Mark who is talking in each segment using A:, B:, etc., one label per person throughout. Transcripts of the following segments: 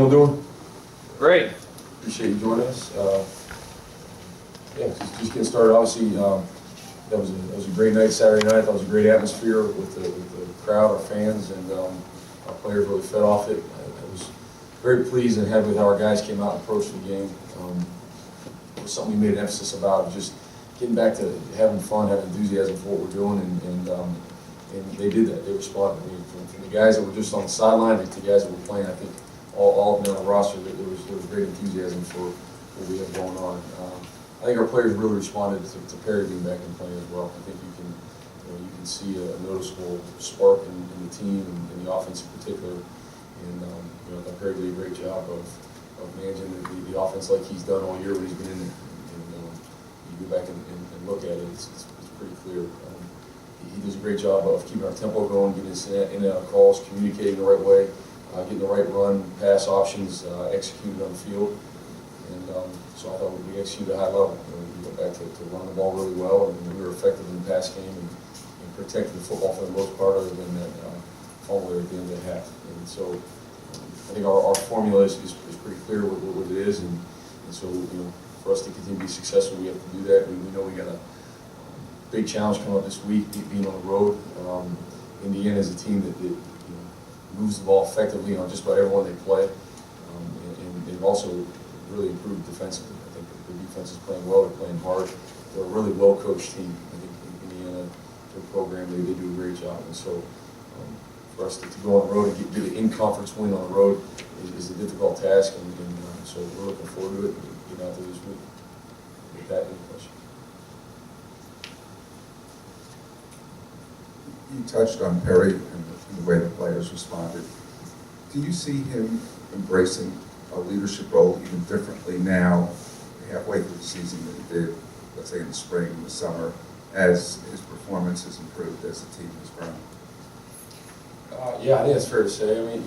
A: everyone doing?
B: Great.
A: Appreciate you joining us. Yeah, just getting started. Obviously, that was a great night Saturday night. That was a great atmosphere with the crowd, our fans, and our players really fed off it. I was very pleased and happy with how our guys came out and approached the game. It was something we made an emphasis about, just getting back to having fun, having enthusiasm for what we're doing, and they did that. They responded. I mean, from the guys that were just on the sideline to the guys that were playing, I think all of them on the roster, there was great enthusiasm for what we have going on. I think our players really responded to Perry being back and playing as well. I think you can see a noticeable spark in the team and the offense in particular. And I thought Perry did a great job of managing the offense like he's done all year when he's been in there. And you go back and look at it, it's pretty clear. He does a great job of keeping our tempo going, getting us in and out of calls, communicating the right way, getting the right run, pass options executed on the field. And so I thought we executed at a high level. We went back to run the ball really well, and we were effective in the pass game and protected the football for the most part, other than that fumble there at the end of the half. And so I think our formula is pretty clear what it is, and so for us to continue to be successful, we have to do that. We know we got a big challenge coming up this week, being on the road. Indiana is a team that moves the ball effectively on just about everyone they play, and they've also really improved defensively. I think their defense is playing well, they're playing hard. They're a really well-coached team. I think Indiana, their program, they do a great job. And so for us to go on the road and get an in-conference win on the road is a difficult task, and so we're looking forward to it and getting out there this week. With that, any question?
C: You touched on Perry and the way the players responded. Do you see him embracing a leadership role even differently now, halfway through the season, than he did, let's say, in the spring and the summer, as his performance has improved, as the team has grown?
A: Yeah, I think that's fair to say. I mean,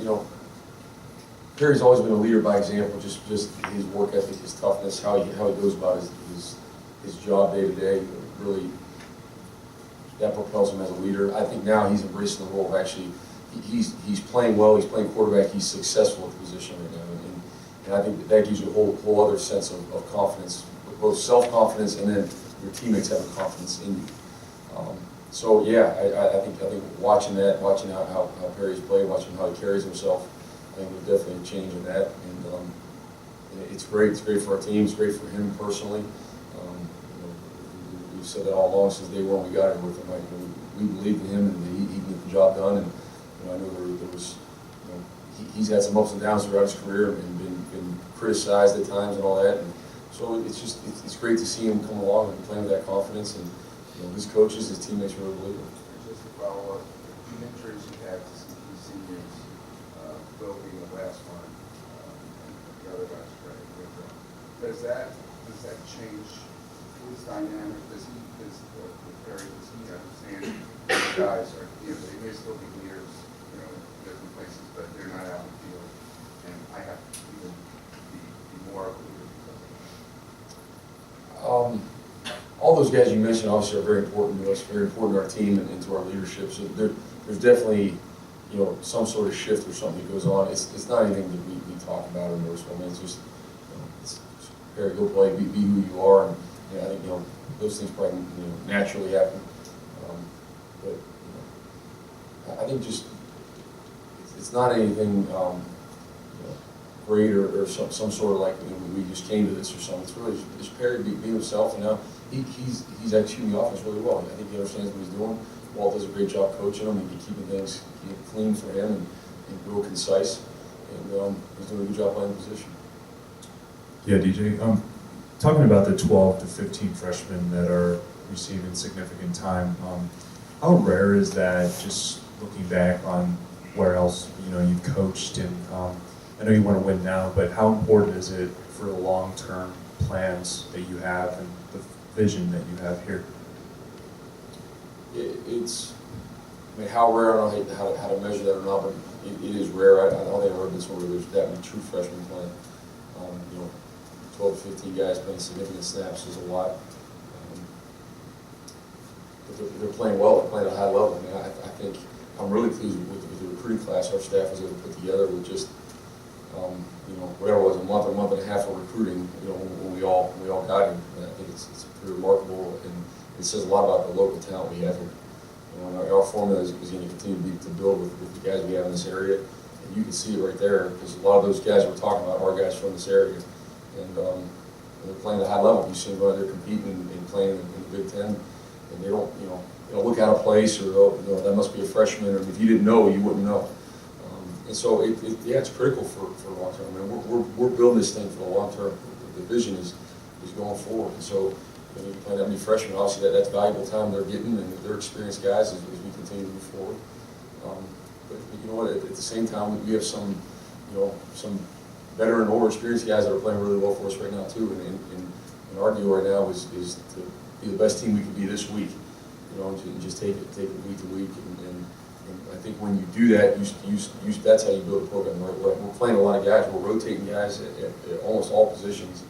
A: Perry's always been a leader by example, just his work ethic, his toughness, how he goes about his job day to day, really, that propels him as a leader. I think now he's embracing the role of actually, he's playing well, he's playing quarterback, he's successful at the position right now. And I think that gives you a whole other sense of confidence, both self-confidence and then your teammates having confidence in you. So yeah, I think watching how Perry's played, watching how he carries himself, I think there's definitely a change in that. And it's great. It's great for our team. It's great for him personally. We've said that all along since day one we got here with him. We believed in him, and he can get the job done. And I know there was, he's had some ups and downs throughout his career and been criticized at times and all that. And so it's great to see him come along and play with that confidence. And his coaches, his teammates really believe him.
C: Just to follow up, the injuries you had to some key seniors, Bill being the last one, and the other guys playing with them. Does that change his dynamic? Does Perry, does he understand these guys are, they may still be leaders, in different places, but they're not out in the field, and I have to even be more of a leader because of that?
A: All those guys you mentioned obviously are very important to us, very important to our team and to our leadership. So there's definitely, some sort of shift or something that goes on. It's not anything that we talk about or notice. I mean, it's just, it's Perry, go play, be who you are, and I think those things probably naturally happen. But I think just it's not anything great or some sort of like we just came to this or something. It's really just Perry being himself, and now he's executing the offense really well. I think he understands what he's doing. Walt does a great job coaching him and keeping things clean for him and real concise. And he's doing a good job playing the position.
D: Yeah, DJ. Talking about the 12 to 15 freshmen that are receiving significant time, how rare is that? Just looking back on where else you've coached, and I know you want to win now, but how important is it for the long-term plans that you have and the vision that you have here?
A: It's, how rare, I don't know how to measure that or not, but it is rare. I don't think I've ever been somewhere where there's that many true freshmen playing. 12 to 15 guys playing significant snaps is a lot. But they're playing well, they're playing at a high level. I mean, I think I'm really pleased with the recruiting class our staff was able to put together with just You know, whatever it was, a month and a half of recruiting, you know, when we all got here. And I think it's pretty remarkable, and it says a lot about the local talent we have here. You know, and our formula is going to continue to build with the guys we have in this area. And you can see it right there, because a lot of those guys we're talking about are guys from this area. And they're playing at a high level. You see them out there competing and playing in the Big Ten. And they don't, you know, look out of place, or, you know, that must be a freshman, or if you didn't know, you wouldn't know. And so, yeah, it's critical for long term. I mean, we're building this thing for the long term. The vision is going forward. And so, when you play that many freshmen, obviously that's valuable time they're getting, and they're experienced guys as we continue to move forward. But you know what? At the same time, we have some, you know, some veteran or experienced guys that are playing really well for us right now too. And our deal right now is to be the best team we can be this week. You know, and just take it week to week. And I think when you do that, that's how you build a program the right way. We're playing a lot of guys. We're rotating guys at almost all positions.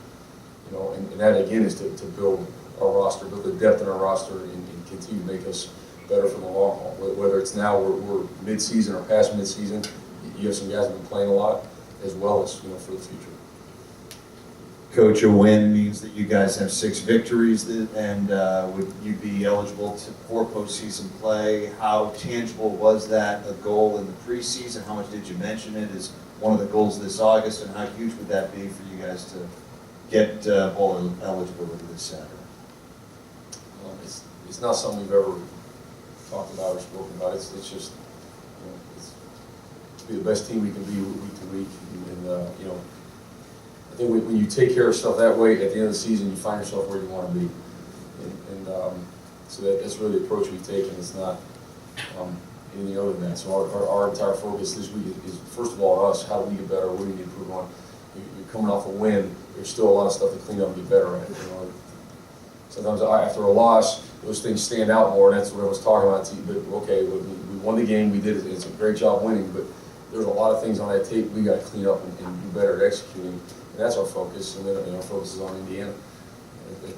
A: You know, and that again is to build our roster, build the depth in our roster, and continue to make us better for the long haul. Whether it's now we're mid-season or past mid-season, you have some guys that have been playing a lot, as well as, you know, for the future.
B: Coach, a win means that you guys have 6 victories, and would you be eligible for postseason play? How tangible was that a goal in the preseason? How much did you mention it as one of the goals this August, and how huge would that be for you guys to get bowl eligibility this Saturday?
A: It's not something we've ever talked about or spoken about. It's just, you know, it's to be the best team we can be week to week, and you know, I think when you take care of stuff that way, at the end of the season, you find yourself where you want to be. And so that's really the approach we've taken. It's not anything other than that. So our entire focus this week is first of all us. How do we get better? What do we need to improve on? You're coming off a win. There's still a lot of stuff to clean up and get better at. You know, sometimes after a loss, those things stand out more, and that's what I was talking about. But okay, we won the game. We did it. It's a great job winning, but there's a lot of things on that tape we got to clean up and do better at executing. And that's our focus. And then our focus is on Indiana.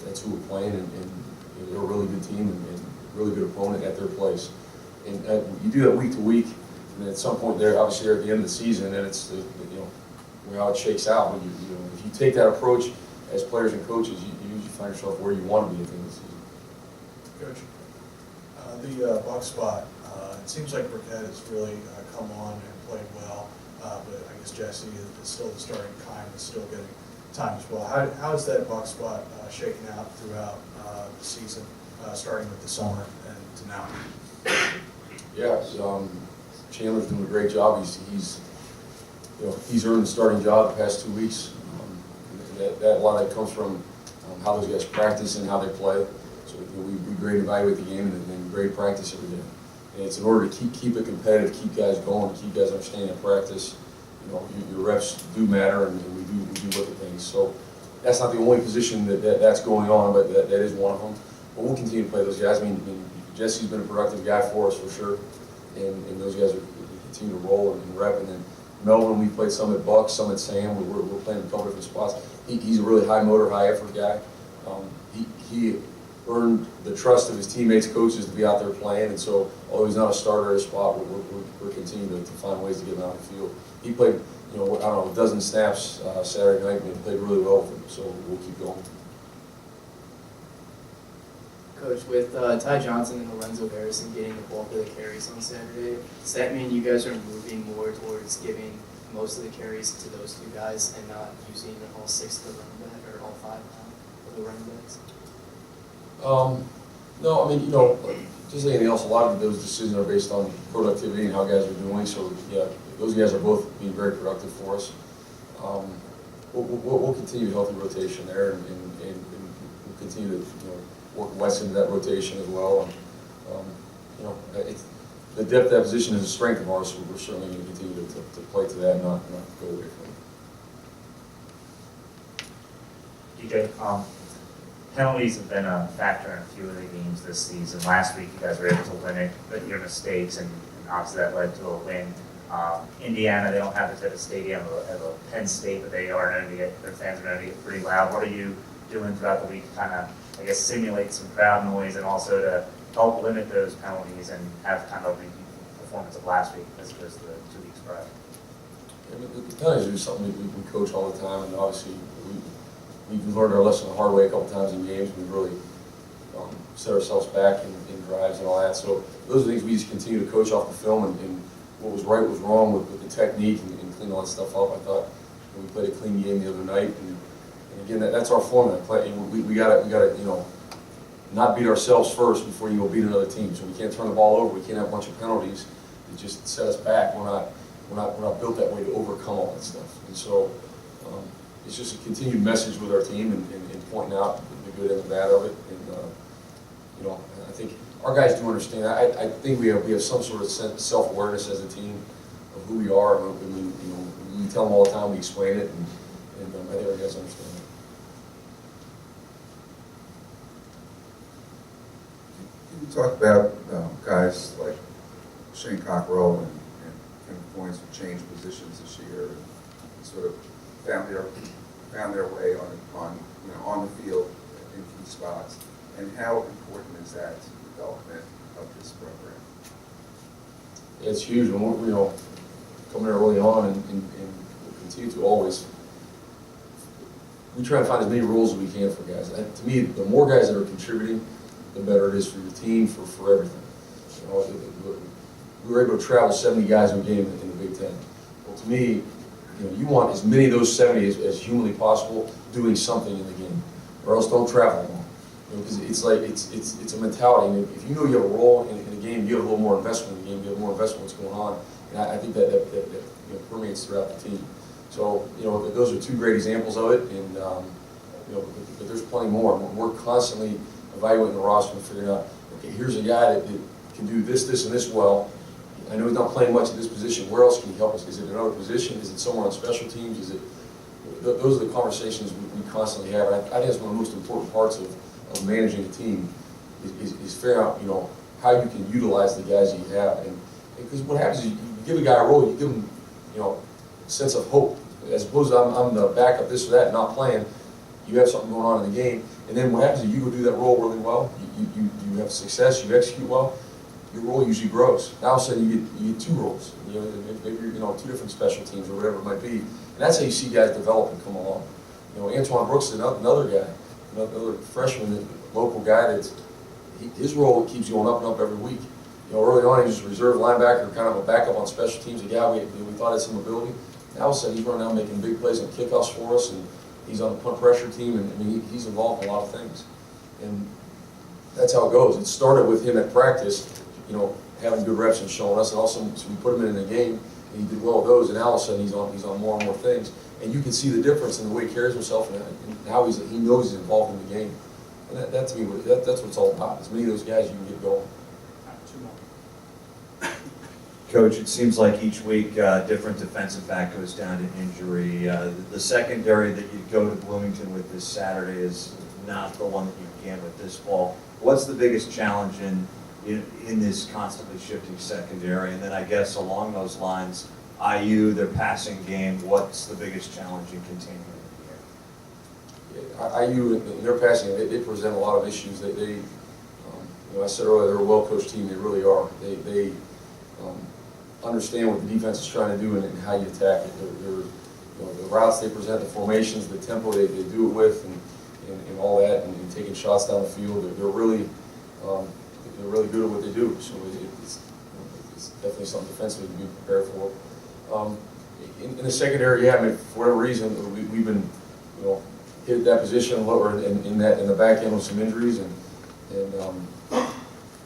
A: That's who we're playing, and they're a really good team and really good opponent at their place. And you do that week to week, and at some point there, obviously they're at the end of the season, and it's you know how it shakes out. When you know, if you take that approach as players and coaches, you usually find yourself where you want to be at the end of the season.
E: Coach, the Buck spot, it seems like Burkett has really come on and played well, but I guess Jesse is still the starting time, is still getting time as well. How is that Buck spot shaken out throughout the season, starting with the summer and to now?
A: Yeah, Chandler's doing a great job. He's earned the starting job the past 2 weeks. A lot of that comes from how those guys practice and how they play. So we grade and evaluate the game, and then grade practice every day. And it's in order to keep it competitive, keep guys going, keep guys understanding practice. You know, your reps do matter, and we do look at things. So that's not the only position that's going on, but that is one of them. But we'll continue to play those guys. I mean Jesse's been a productive guy for us for sure, and those guys are continue to roll and rep. And then Melvin, we played some at Buck, some at Sam. We're playing a couple different spots. He's a really high motor, high effort guy. He earned the trust of his teammates, coaches to be out there playing. And so, although he's not a starter at a spot, we're continuing to find ways to get him out of the field. He played, you know, I don't know, a dozen snaps Saturday night, and he played really well with him. So we'll keep going.
F: Coach, with Ty Johnson and Lorenzo Harrison getting the bulk of the carries on Saturday, does that mean you guys are moving more towards giving most of the carries to those 2 guys and not using all 6 of the running back, or all 5 of the running backs?
A: No, I mean, you know, just like anything else, a lot of those decisions are based on productivity and how guys are doing. So, yeah, those guys are both being very productive for us. We'll continue healthy rotation there, and we'll continue to, you know, work Wes into that rotation as well. And, you know, the depth of that position is a strength of ours, so we're certainly going to continue to play to that and not go away from it.
G: DJ, penalties have been a factor in a few of the games this season. Last week, you guys were able to limit your mistakes, and obviously that led to a win. Indiana, they don't have the type of stadium of a Penn State, but they are known to get, their fans are known to get pretty loud. What are you doing throughout the week to kind of, I guess, simulate some crowd noise, and also to help limit those penalties and have kind of a repeat performance of last week as opposed to the 2 weeks prior?
A: I mean, the penalties are something we coach all the time, and obviously we've learned our lesson the hard way a couple times in games. We've really set ourselves back in drives and all that. So those are things we just continue to coach off the film, and what was right was wrong with the technique and clean all that stuff up. I thought we played a clean game the other night, and again, that's our formula. We gotta not beat ourselves first before you go beat another team. So we can't turn the ball over. We can't have a bunch of penalties that just set us back. We're not built that way to overcome all that stuff. And so it's just a continued message with our team and pointing out the good and the bad of it. And I think our guys do understand. I think we have some sort of self-awareness as a team of who we are. And we tell them all the time. We explain it, and I think our guys understand it.
H: Can you talk about guys like Shane Cockrell and Kevin Points who changed positions this year and sort of found their way on the field in key spots, and how important is that to the development of this program?
A: It's huge. And we're coming there early on, and we'll continue to always. We try to find as many roles as we can for guys. And to me, the more guys that are contributing, the better it is for your team, for everything. We were able to travel 70 guys in a game in the Big Ten. Well, to me, you want as many of those 70 as humanly possible doing something in the game, or else don't travel along. Because it's like it's a mentality. And if you know you have a role in a game, you have a little more investment in the game. You have more investment in what's going on, and I think that permeates throughout the team. So those are two great examples of it, and but there's plenty more. We're constantly evaluating the roster and figuring out, okay, here's a guy that can do this, and this well. I know he's not playing much at this position. Where else can he help us? Is it another position? Is it somewhere on special teams? Is it? Those are the conversations we constantly have. And I think that's one of the most important parts of managing a team is figuring out how you can utilize the guys that you have. And because what happens is you give a guy a role, you give him a sense of hope, as opposed to I'm the backup this or that and not playing. You have something going on in the game, and then what happens is you go do that role really well. You have success. You execute well. Your role usually grows. Now all of a sudden you get two roles. Maybe you're two different special teams or whatever it might be. And that's how you see guys develop and come along. Antoine Brooks is another guy, another freshman, local guy his role keeps going up and up every week. Early on he was a reserve linebacker, kind of a backup on special teams. A guy we thought had some ability. Now all of a sudden he's running out making big plays on kickoffs for us, and he's on the punt pressure team, and he's involved in a lot of things. And that's how it goes. It started with him at practice, having good reps and showing us, and also so we put him in a game, and he did well with those, and now all of a sudden he's on more and more things. And you can see the difference in the way he carries himself and how he knows he's involved in the game. And that to me, that's what it's all about. As many of those guys you can get going.
B: Coach, it seems like each week different defensive back goes down to injury. The secondary that you go to Bloomington with this Saturday is not the one that you began with this fall. What's the biggest challenge in this constantly shifting secondary? And then I guess along those lines, IU, their passing game, what's the biggest challenge in containing it?
A: IU in their passing, they present a lot of issues. I said earlier, they're a well-coached team. They really are. They understand what the defense is trying to do and how you attack it. The routes they present, the formations, the tempo they do it with, and all that, and taking shots down the field. They're really good at what they do. So it's definitely something defensively to be prepared for. In the secondary, for whatever reason, we've been hit at that position or in the back end with some injuries,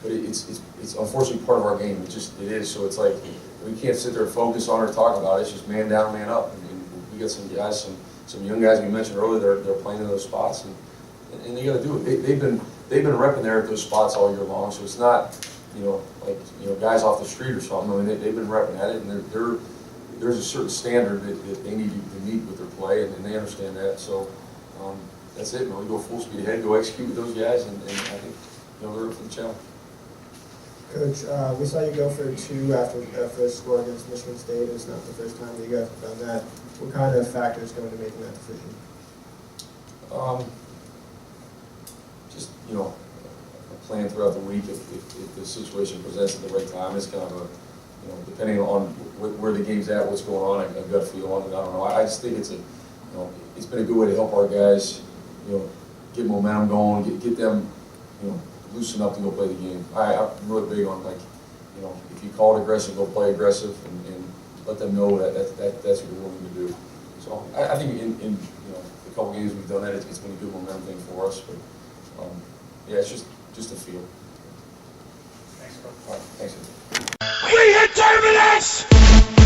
A: but it's unfortunately part of our game. It is. So it's like we can't sit there and focus on or talk about it. It's just man down, man up. And we got some guys, some young guys we mentioned earlier. They're playing in those spots, and they got to do it. They've been repping there at those spots all year long. So it's not guys off the street or something. I mean, they've been repping at it, and there's a certain standard that they need to meet with their play, and they understand that. So that's it. We go full speed ahead, go execute with those guys, and I think they're up for the challenge.
I: Coach, we saw you go for 2 after that first score against Michigan State. It's not the first time that you guys have done that. What kind of factors go into making that decision?
A: Just a plan throughout the week. If the situation presents at the right time, it's kind of you know, depending on where the game's at, what's going on, a gut feel on it, I don't know. I just think it's it's been a good way to help our guys, you know, get momentum going, get them, you know, loosen up to go play the game. I'm really big on, like, you know, if you call it aggressive, go play aggressive, and let them know that's what you're willing to do. So I think in you know, the couple games we've done that, it's been a good momentum thing for us. But yeah, it's just a feel.
G: Thanks, Coach.
A: All right, thanks.
J: We hit terminus!